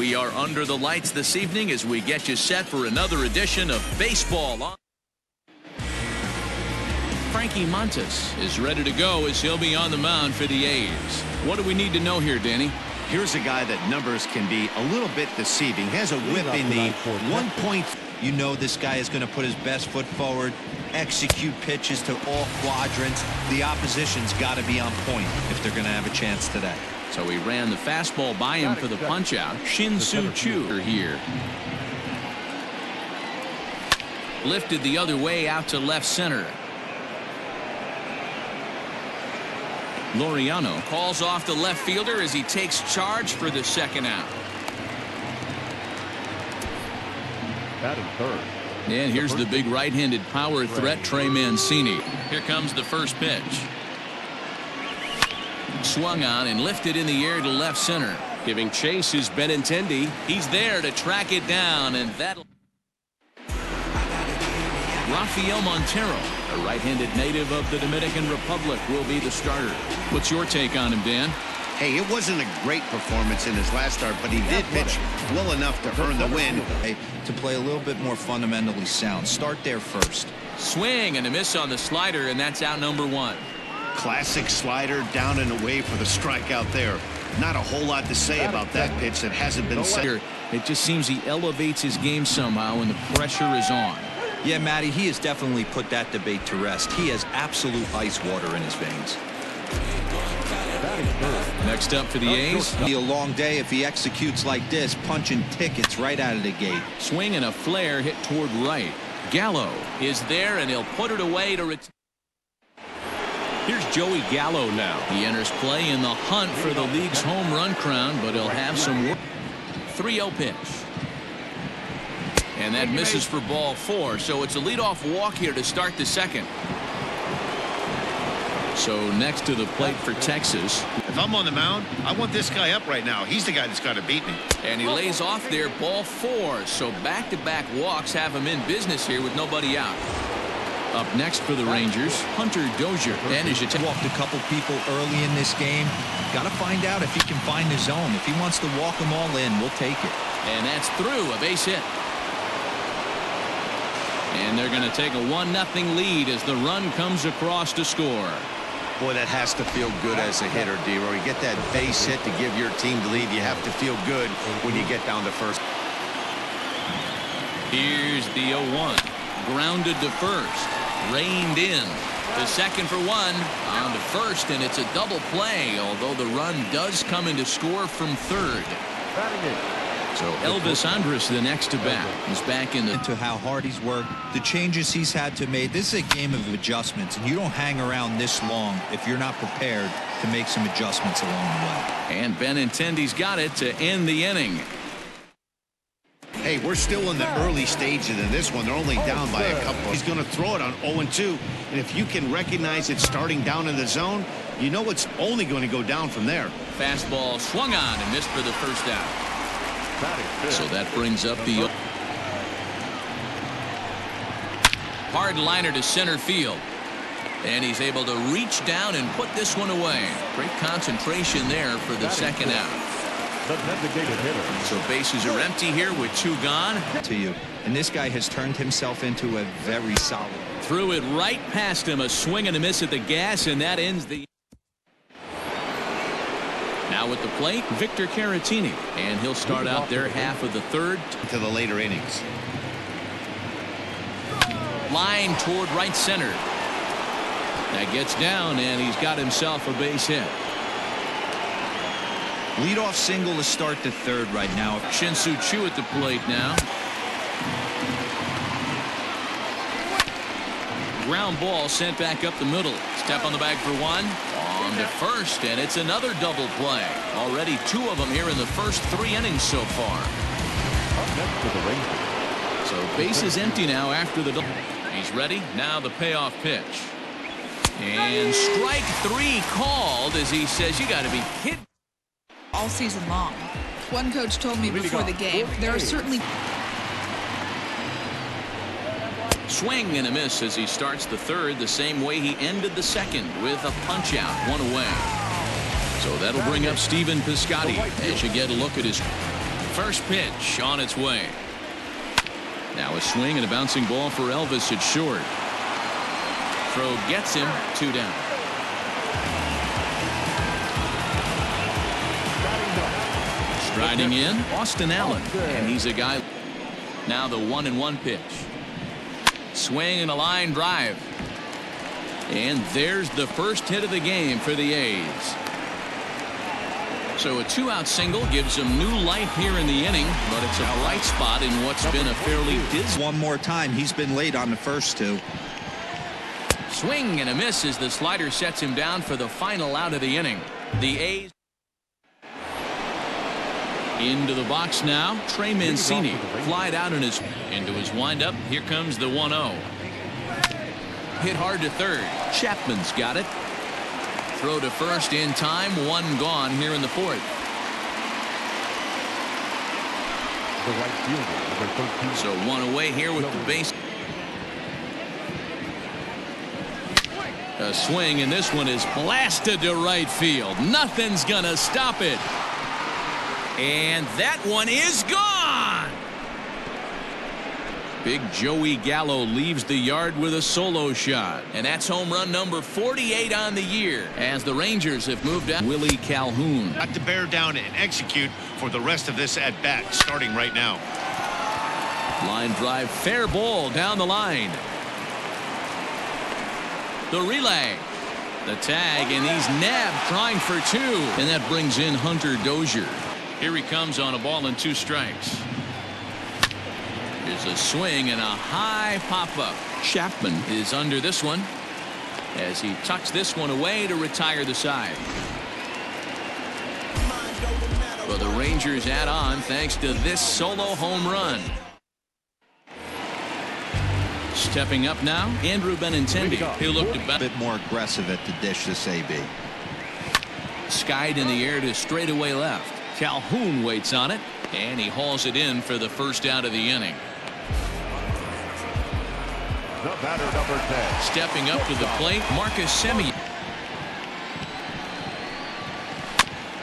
We are under the lights this evening as we get you set for another edition of Baseball. Frankie Montes is ready to go as he'll be on the mound for the A's. What do we need to know here, Danny? Here's a guy that numbers can be a little bit deceiving. He has a whip in the 1 point. You know this guy is going to put his best foot forward, execute pitches to all quadrants. The opposition's got to be on point if they're going to have a chance today. So he ran the fastball by him for the punch out. Shin-Soo here. Lifted the other way out to left center. Laureano calls off the left fielder as he takes charge for the second out. Batting third. And here's the big right-handed power threat, Trey Mancini. Here comes the first pitch. Swung on and lifted in the air to left center. Giving chase is Benintendi. He's there to track it down, and that'll... Rafael Montero, a right-handed native of the Dominican Republic, will be the starter. What's your take on him, Dan? Hey, it wasn't a great performance in his last start, but he did pitch well enough to earn the win. Hey, to play a little bit more fundamentally sound. Start there first. Swing and a miss on the slider, and that's out number one. Classic slider down and away for the strikeout there. Not a whole lot to say about that pitch that hasn't been said. It just seems he elevates his game somehow when the pressure is on. Yeah, Matty, he has definitely put that debate to rest. He has absolute ice water in his veins. Next up for the A's. It'll be a long day if he executes like this, punching tickets right out of the gate. Swing and a flare hit toward right. Gallo is there, and he'll put it away to return. Here's Joey Gallo now. He enters play in the hunt for the league's home run crown, but he'll have some work. 3-0 pitch. And that misses for ball 4, so it's a leadoff walk here to start the second. So next to the plate for Texas. If I'm on the mound, I want this guy up right now. He's the guy that's got to beat me. And he lays off there, ball 4. So back-to-back walks have him in business here with nobody out. Up next for the Rangers, Hunter Dozier. And as you walked a couple people early in this game. Got to find out if he can find the zone. If he wants to walk them all in, we'll take it. And that's through, a base hit. And they're going to take a 1-0 lead as the run comes across to score. Boy, that has to feel good as a hitter, D-Roy. You get that base hit to give your team the lead. You have to feel good when you get down to first. Here's the 0-1. Grounded to first. Reined in. The second for 1. On to first, and it's a double play, although the run does come into score from third. So Elvis Andrus, the next to bat, is back in the... To how hard he's worked, the changes he's had to make. This is a game of adjustments, and you don't hang around this long if you're not prepared to make some adjustments along the way. And Benintendi's got it to end the inning. Hey, we're still in the early stages in this one. They're only down by a couple. He's going to throw it on 0-2, and if you can recognize it starting down in the zone, you know it's only going to go down from there. Fastball swung on and missed for the first out. So that brings up the hard liner to center field. And he's able to reach down and put this one away. Great concentration there for the second out. So bases are empty here with 2 gone. To you. And this guy has turned himself into a very solid. Threw it right past him. A swing and a miss at the gas, and that ends the... Now with the plate, Victor Caratini, and he'll start out their half of the third to the later innings. Line toward right center. That gets down, and he's got himself a base hit. Leadoff single to start the third right now. Shin-Soo at the plate now. Ground ball sent back up the middle. Step on the bag for 1. On to first, and it's another double play. Already 2 of them here in the first 3 innings so far. So base is empty now after the double. He's ready. Now the payoff pitch. And strike 3 called as he says, you got to be kidding. All season long. One coach told me before the game, there are certainly... Swing and a miss as he starts the third the same way he ended the second with a punch out, 1 away. So that'll bring up Stephen Piscotty as you get a look at his... First pitch on its way. Now a swing and a bouncing ball for Elvis at short. Throw gets him 2 down. Striding in, Austin Allen, and he's a guy. Now the 1-1 pitch. Swing and a line drive. And there's the first hit of the game for the A's. So a 2-out single gives him new life here in the inning, but it's a bright spot in what's been a fairly dismal. One more time, he's been late on the first 2. Swing and a miss as the slider sets him down for the final out of the inning. The A's into the box now. Trey Mancini flied out into his windup. Here comes the 1-0. Hit hard to third. Chapman's got it. Throw to first in time. 1 gone here in the 4th. The right fielder, number 13. So 1 away here with the base. A swing, and this one is blasted to right field. Nothing's gonna stop it. And that one is gone. Big Joey Gallo leaves the yard with a solo shot, and that's home run number 48 on the year as the Rangers have moved out. Willie Calhoun Got to bear down and execute for the rest of this at bat, starting right now. line drive, fair ball down the line. The relay, the tag, and he's nabbed trying for 2, and that brings in Hunter Dozier. Here he comes on a ball and 2 strikes. Here's a swing and a high pop-up. Chapman is under this one as he tucks this one away to retire the side. But the Rangers add on thanks to this solo home run. Stepping up now, Andrew Benintendi. He'll look a bit more aggressive at the dish this AB. Skied in the air to straightaway left. Calhoun waits on it, and he hauls it in for the first out of the inning. The batter, number 10. Stepping up to the plate, Marcus Semien.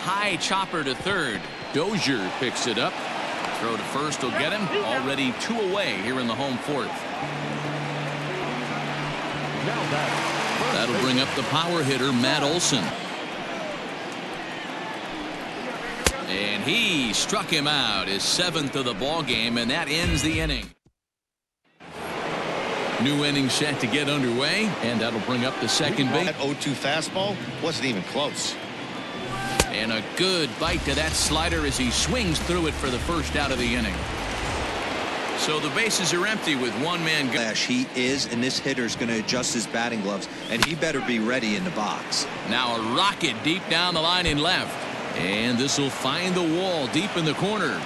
High chopper to third. Dozier picks it up. Throw to first will get him. Already 2 away here in the home 4th. That'll bring up the power hitter, Matt Olson. And he struck him out, his 7th of the ball game, and that ends the inning. New inning set to get underway, and that'll bring up the second base. That 0-2 fastball wasn't even close. And a good bite to that slider as he swings through it for the first out of the inning. So the bases are empty with 1 man. He is, and this hitter's going to adjust his batting gloves, and he better be ready in the box. Now a rocket deep down the line in left. And this will find the wall deep in the corner.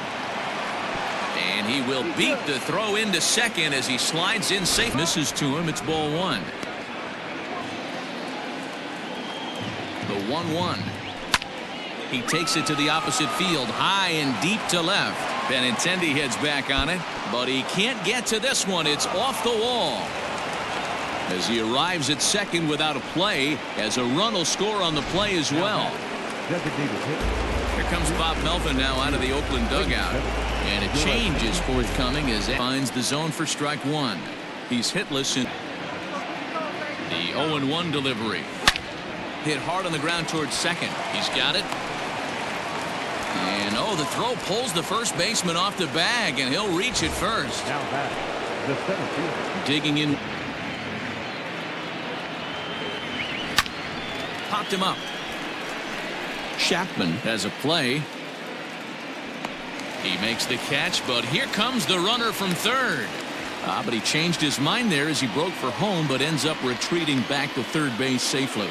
And he will beat the throw into second as he slides in safe. Misses to him. It's ball 1. The 1-1. He takes it to the opposite field, high and deep to left. Benintendi heads back on it, but he can't get to this one. It's off the wall. As he arrives at second without a play, as a run will score on the play as well. Here comes Bob Melvin now out of the Oakland dugout. And a change is forthcoming as he finds the zone for strike 1. He's hitless in the 0-1 delivery. Hit hard on the ground towards second. He's got it. And oh, the throw pulls the first baseman off the bag, and he'll reach it first. Now back, the center fielder. Digging in. Popped him up. Chapman has a play. He makes the catch, but here comes the runner from third. But he changed his mind there as he broke for home, but ends up retreating back to third base safely.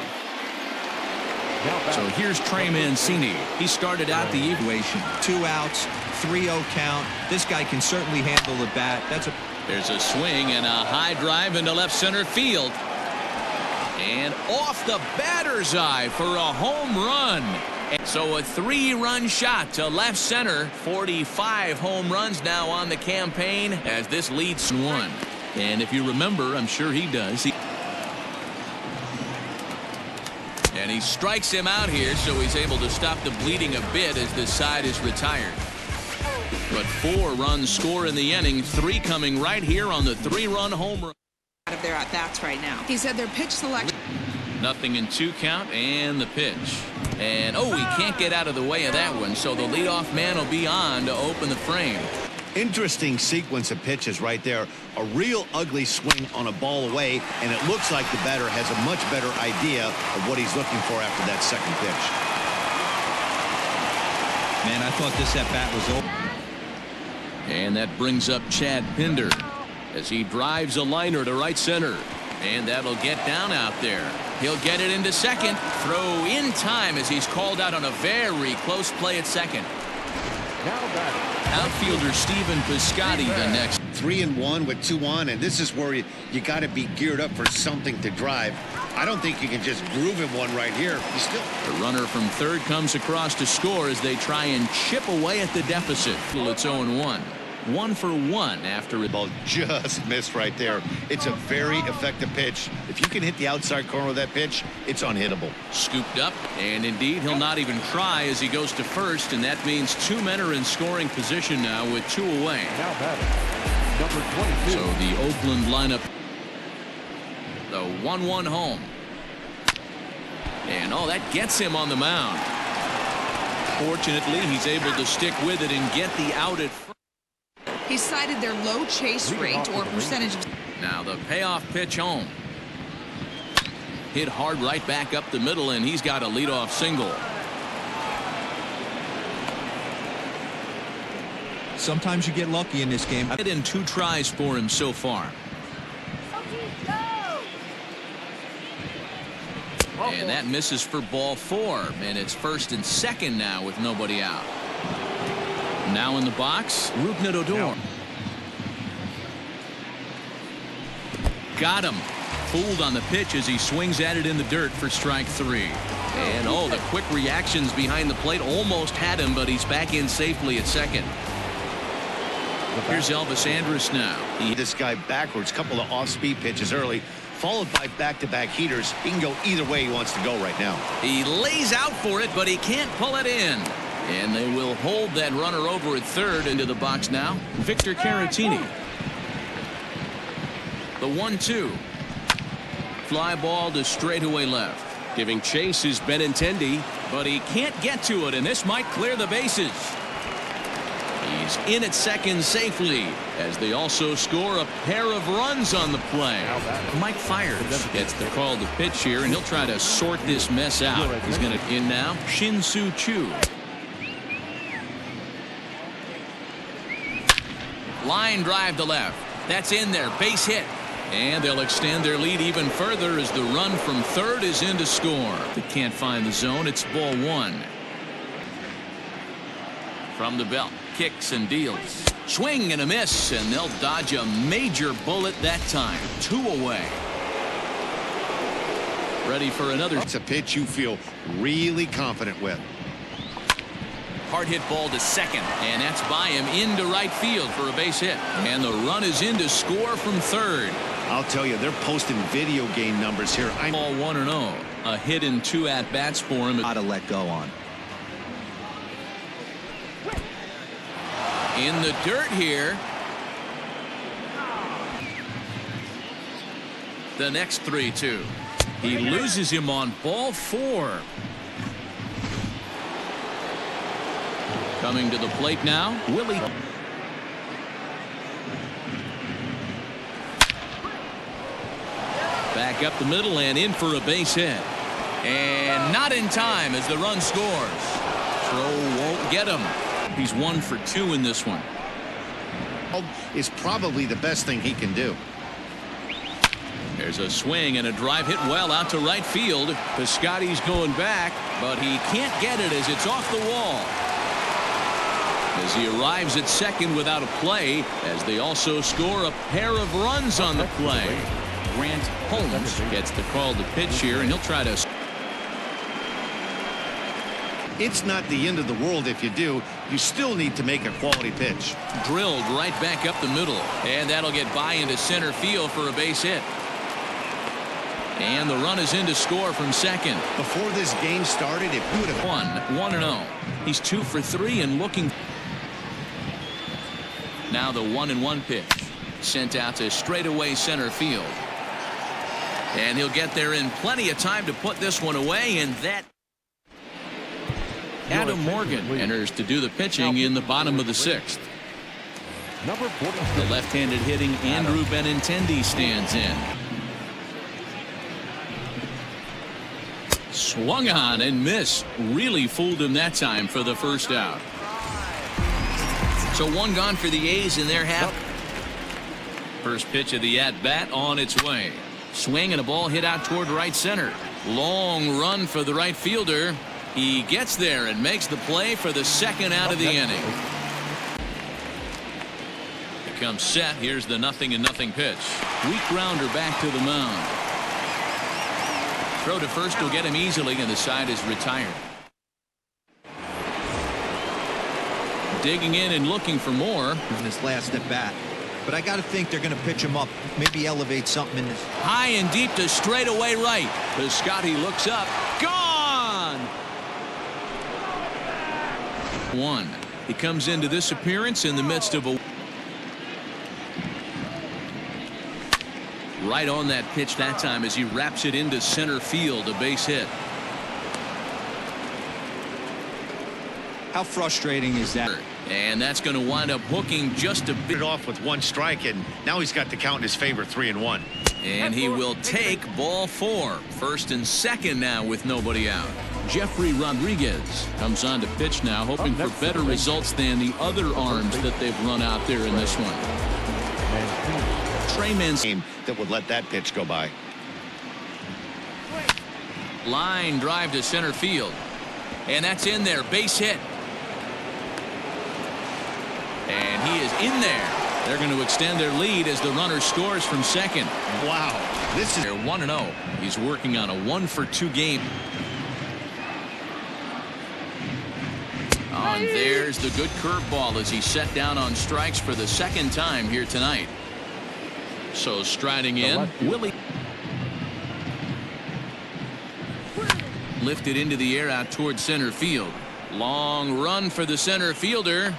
So here's Trey Mancini. He started out the evaluation. 2 outs, 3-0 count. This guy can certainly handle the bat. There's a swing and a high drive into left center field. And off the batter's eye for a home run. So a 3-run shot to left center. 45 home runs now on the campaign as this leads 1. And if you remember, I'm sure he does. And he strikes him out here, so he's able to stop the bleeding a bit as this side is retired. But 4 runs score in the inning, 3 coming right here on the 3-run home run. Out of their at-bats right now. He said their pitch selection. Nothing in 2 count, and the pitch. And, oh, he can't get out of the way of that one, so the leadoff man will be on to open the frame. Interesting sequence of pitches right there. A real ugly swing on a ball away, and it looks like the batter has a much better idea of what he's looking for after that second pitch. Man, I thought this at-bat was over. And that brings up Chad Pinder as he drives a liner to right center. And that'll get down out there. He'll get it into second. Throw in time as he's called out on a very close play at second. Now batting. Outfielder Stephen Piscotty the next. 3-1 with 2 on, and this is where you got to be geared up for something to drive. I don't think you can just groove him one right here. The runner from third comes across to score as they try and chip away at the deficit. It's 0-1. 1 for 1 after the ball just missed right there. It's a very effective pitch. If you can hit the outside corner of that pitch, it's unhittable. Scooped up, and indeed he'll not even try as he goes to first, and that means 2 men are in scoring position now with 2 away. Now batting. Number 22. So the Oakland lineup, the 1-1 home, and oh, that gets him on the mound. Fortunately, he's able to stick with it and get the out at first. He cited their low chase rate or percentage. Now the payoff pitch home. Hit hard right back up the middle, and he's got a leadoff single. Sometimes you get lucky in this game. I've in 2 tries for him so far. And that misses for ball 4, and it's first and second now with nobody out. Now in the box, Rougned Odor. Got him. Fooled on the pitch as he swings at it in the dirt for strike 3. And oh, the quick reactions behind the plate almost had him, but he's back in safely at second. Here's Elvis Andrus now. This guy backwards, couple of off-speed pitches early, followed by back-to-back heaters. He can go either way he wants to go right now. He lays out for it, but he can't pull it in. And they will hold that runner over at third. Into the box now, Victor Caratini. The 1-2. Fly ball to straightaway left. Giving chase is Benintendi, but he can't get to it, and this might clear the bases. He's in at second safely as they also score a pair of runs on the play. Mike Fiers gets the call to pitch here, and he'll try to sort this mess out. He's going to in now. Shin-Soo Choo. Line drive to left. That's in there. Base hit. And they'll extend their lead even further as the run from third is in to score. They can't find the zone. It's ball 1. From the belt. Kicks and deals. Swing and a miss, and they'll dodge a major bullet that time. 2 away. Ready for another. It's a pitch you feel really confident with. Hard hit ball to second, and that's by him into right field for a base hit. And the run is in to score from third. I'll tell you, they're posting video game numbers here. Ball 1-0. A hit in 2 at-bats for him. Got to let go on. In the dirt here. The next 3-2. He loses him on ball 4. Coming to the plate now, Willie. Back up the middle and in for a base hit. And not in time as the run scores. Throw won't get him. He's 1 for 2 in this one. Is probably the best thing he can do. There's a swing and a drive hit well out to right field. Piscotty's going back, but he can't get it as it's off the wall. As he arrives at second without a play, as they also score a pair of runs on the play. Grant Holmes gets the call to pitch here, and he'll try to. It's not the end of the world if you do. You still need to make a quality pitch. Drilled right back up the middle, and that'll get by into center field for a base hit. And the run is in to score from second. Before this game started, if you would have 1-0. He's 2 for 3 and looking. Now the 1-1 pitch sent out to straightaway center field. And he'll get there in plenty of time to put this one away, and that Adam Morgan enters to do the pitching in the bottom of the 6th. Number 40. The left-handed hitting Andrew Benintendi stands in. Swung on and missed. Really fooled him that time for the first out. So one gone for the A's in their half. First pitch of the at-bat on its way. Swing and a ball hit out toward right center. Long run for the right fielder. He gets there and makes the play for the second out of the inning. Comes set. Here's the 0-0 pitch. Weak grounder back to the mound. Throw to first will get him easily, and the side is retired. Digging in and looking for more. In his last at bat. But I got to think they're going to pitch him up. Maybe elevate something in this. High and deep to straightaway right. Piscotty looks up. Gone! 1. He comes into this appearance in the midst of a right on that pitch that time as he wraps it into center field, a base hit. How frustrating is that? And that's going to wind up hooking just a bit Off with 1 strike, and now he's got the count in his favor, 3-1. And he will take ball 4. First and second now with nobody out. Jeffrey Rodriguez comes on to pitch now, hoping for better results than the other arms that they've run out there in this one. Treyman's Game that would let that pitch go by. line drive to center field. And that's in there. Base hit. And he is in there. They're going to extend their lead as the runner scores from second. Wow. This is 1-0. He's working on a 1-for-2 game. Oh, and there's the good curveball as he's set down on strikes for the second time here tonight. So striding in, Willie lifted into the air out towards center field. Long run for the center fielder.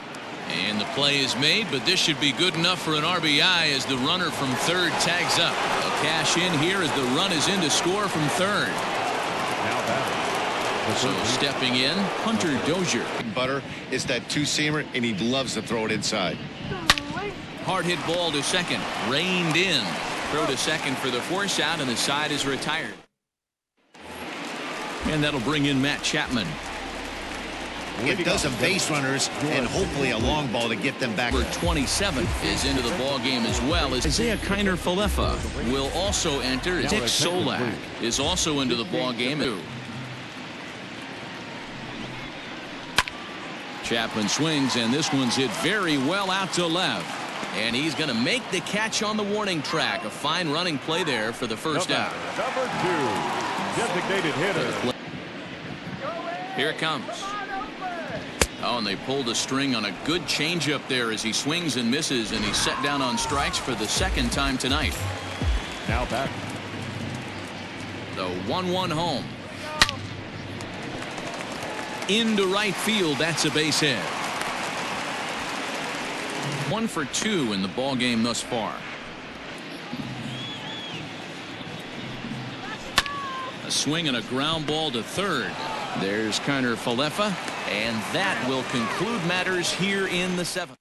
And the play is made, but this should be good enough for an RBI as the runner from third tags up. They'll cash in here as the run is in to score from third. Now batting. So stepping in, Hunter Dozier. butter is that 2-seamer, and he loves to throw it inside. Hard hit ball to second. Reined in. Throw to second for the force out, and the side is retired. And that'll bring in Matt Chapman. It does some base runners and hopefully a long ball to get them back. Number 27 is into the ball game as well as Isaiah Kiner-Falefa will also enter. Dick Solak is also into the ball game. Chapman swings, and this one's hit very well out to left. And he's going to make the catch on the warning track. A fine running play there for the first out. Number 2, designated hitter. Here it comes. Oh, and they pulled a string on a good changeup there as he swings and misses, and he's set down on strikes for the second time tonight. Now back. The 1-1 home. Into right field. That's a base hit. 1 for 2 in the ball game thus far. A swing and a ground ball to third. There's Kiner-Falefa, and that will conclude matters here in the 7th.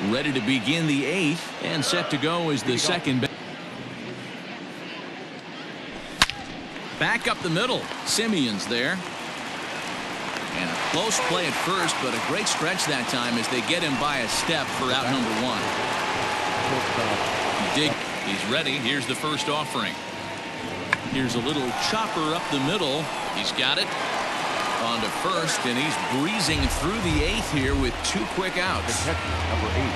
Ready to begin the 8th, and set to go is the second. Back up the middle. Simeon's there. And a close play at first, but a great stretch that time as they get him by a step for out number 1. Dig. He's ready. Here's the first offering. Here's a little chopper up the middle. He's got it. On to first, and he's breezing through the 8th here with 2 quick outs. Number 8.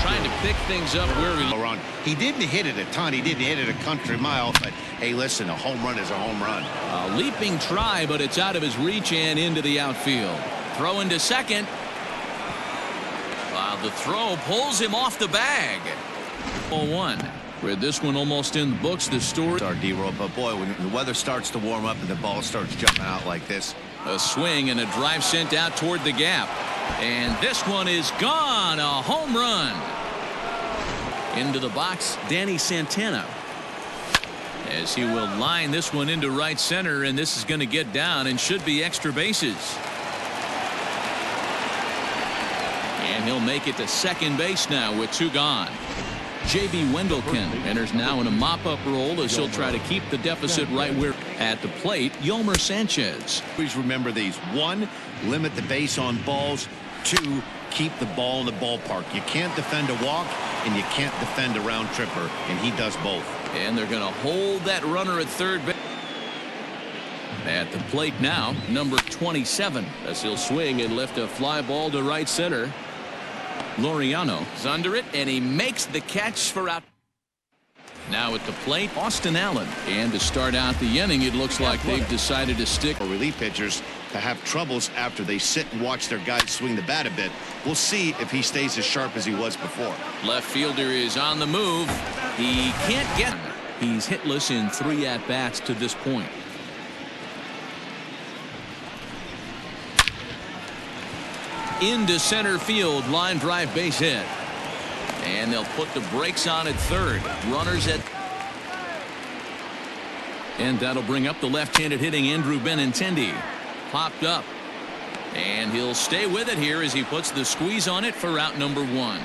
Trying to pick things up where he didn't hit it a ton. He didn't hit it a country mile, but hey, listen, a home run is a home run. A leaping try, but it's out of his reach and into the outfield. Throw into second. The throw pulls him off the bag. 0-1. With this one almost in the books, the story. Our D-roll, but boy, when the weather starts to warm up and the ball starts jumping out like this. A swing and a drive sent out toward the gap. And this one is gone. A home run. Into the box, Danny Santana. As he will line this one into right center, and this is going to get down and should be extra bases. And he'll make it to second base now with 2 gone. J.B. Wendelken enters now in a mop-up role as he'll try to keep the deficit right where at the plate. Yolmer Sanchez. Please remember these. 1, limit the base on balls. 2, keep the ball in the ballpark. You can't defend a walk, and you can't defend a round tripper, and he does both. And they're going to hold that runner at third base. At the plate now, number 27, as he'll swing and lift a fly ball to right center. Laureano is under it, and he makes the catch for out. Now at the plate, Austin Allen. And to start out the inning, it looks like they've decided to stick. Relief pitchers to have troubles after they sit and watch their guys swing the bat a bit. We'll see if he stays as sharp as he was before. Left fielder is on the move. He can't get him. He's hitless in 3 at-bats to this point. Into center field, line drive base hit. And they'll put the brakes on at third. Runners at. And that'll bring up the left-handed hitting Andrew Benintendi. Popped up. And he'll stay with it here as he puts the squeeze on it for out number 1.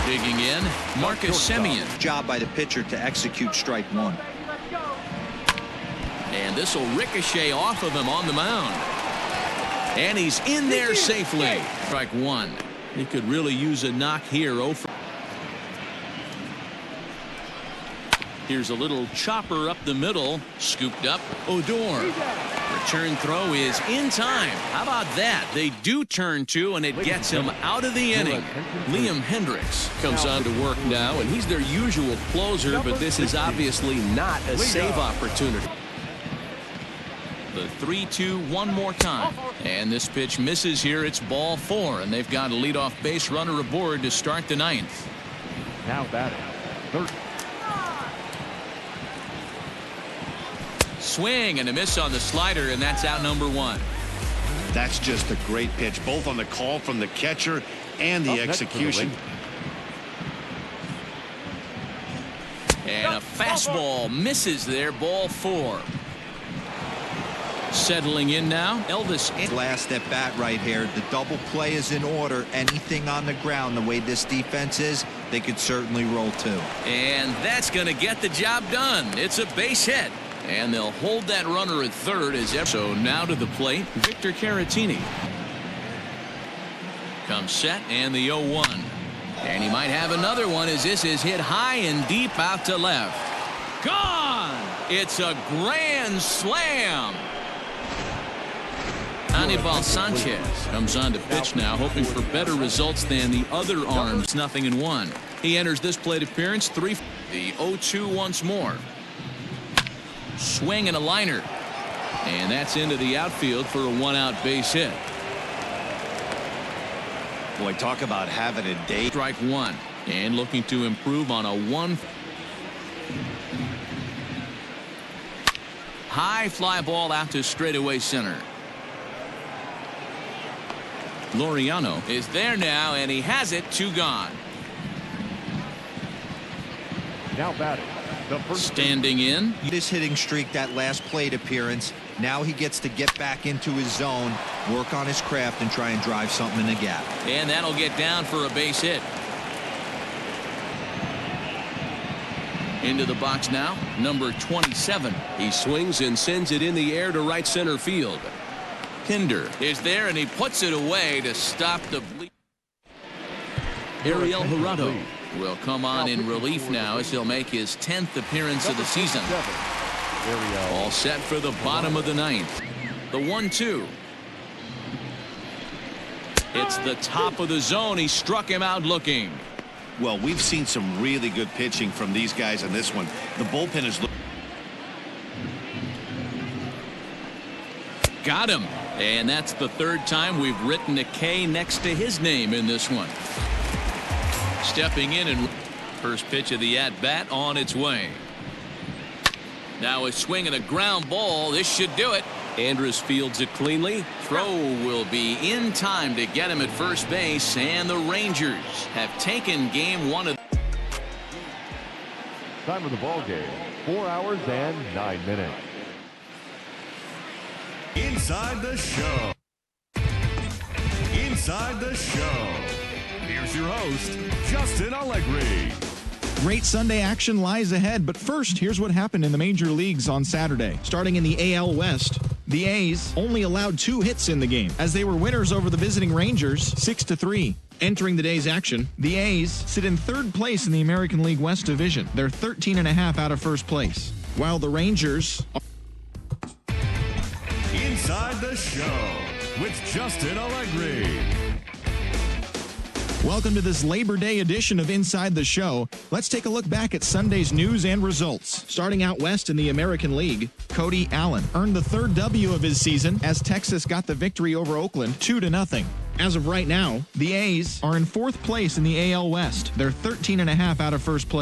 Digging in, Marcus Semien. Job by the pitcher to execute strike 1. And this will ricochet off of him on the mound. And he's in there safely. Strike 1. He could really use a knock here. Here's a little chopper up the middle. Scooped up. Odor. Return throw is in time. How about that? They do turn 2, and it gets him out of the inning. Liam Hendricks comes on to work now, and he's their usual closer, but this is obviously not a save opportunity. The 3-2 one more time, and this pitch misses here. It's ball 4, and they've got a leadoff base runner aboard to start the 9th. Now batting. Third. Swing and a miss on the slider, and that's out number 1. That's just a great pitch, both on the call from the catcher and the execution. And a fastball misses there. Ball 4. Settling in now, Elvis. Last at bat right here. The double play is in order. Anything on the ground, the way this defense is, they could certainly roll 2. And that's going to get the job done. It's a base hit. And they'll hold that runner at third as ever. So now to the plate, Victor Caratini. Comes set, and the 0-1. And he might have another one as this is hit high and deep out to left. Gone! It's a grand slam. Anibal Sanchez comes on to pitch now, hoping for better results than the other arms. 0-1. He enters this plate appearance 3. The 0-2 once more. Swing and a liner. And that's into the outfield for a 1-out base hit. Boy, talk about having a day. Strike 1. And looking to improve on a 1. High fly ball out to straightaway center. Laureano is there now, and he has it. 2 gone. Now batting. Standing in. This hitting streak, that last plate appearance, now he gets to get back into his zone, work on his craft, and try and drive something in the gap. And that'll get down for a base hit. Into the box now, number 27. He swings and sends it in the air to right center field. Pinder is there, and he puts it away to stop the bleed. Ariel Jurado will come on in relief now as he'll make his 10th appearance of the season. All set for the bottom of the 9th. The 1-2. It's the top of the zone. He struck him out looking. Well, we've seen some really good pitching from these guys on this one. The bullpen is. Got him. And that's the 3rd time we've written a K next to his name in this one. Stepping in, and first pitch of the at-bat on its way. Now a swing and a ground ball. This should do it. Andrus fields it cleanly. Throw will be in time to get him at first base, and the Rangers have taken game 1 of. Time of the ball game, 4 hours and 9 minutes. Inside the show. Inside the show. Here's your host, Justin Allegri. Great Sunday action lies ahead, but first, here's what happened in the major leagues on Saturday. Starting in the AL West, the A's only allowed 2 hits in the game, as they were winners over the visiting Rangers 6-3. Entering the day's action, the A's sit in 3rd place in the American League West Division. They're 13.5 out of first place, while the Rangers are Inside the show with Justin Allegri. Welcome to this Labor Day edition of Inside the Show. Let's take a look back at Sunday's news and results. Starting out west in the American League, Cody Allen earned the 3rd W of his season as Texas got the victory over Oakland 2-0. As of right now, the A's are in 4th place in the AL West. They're 13.5 out of first place.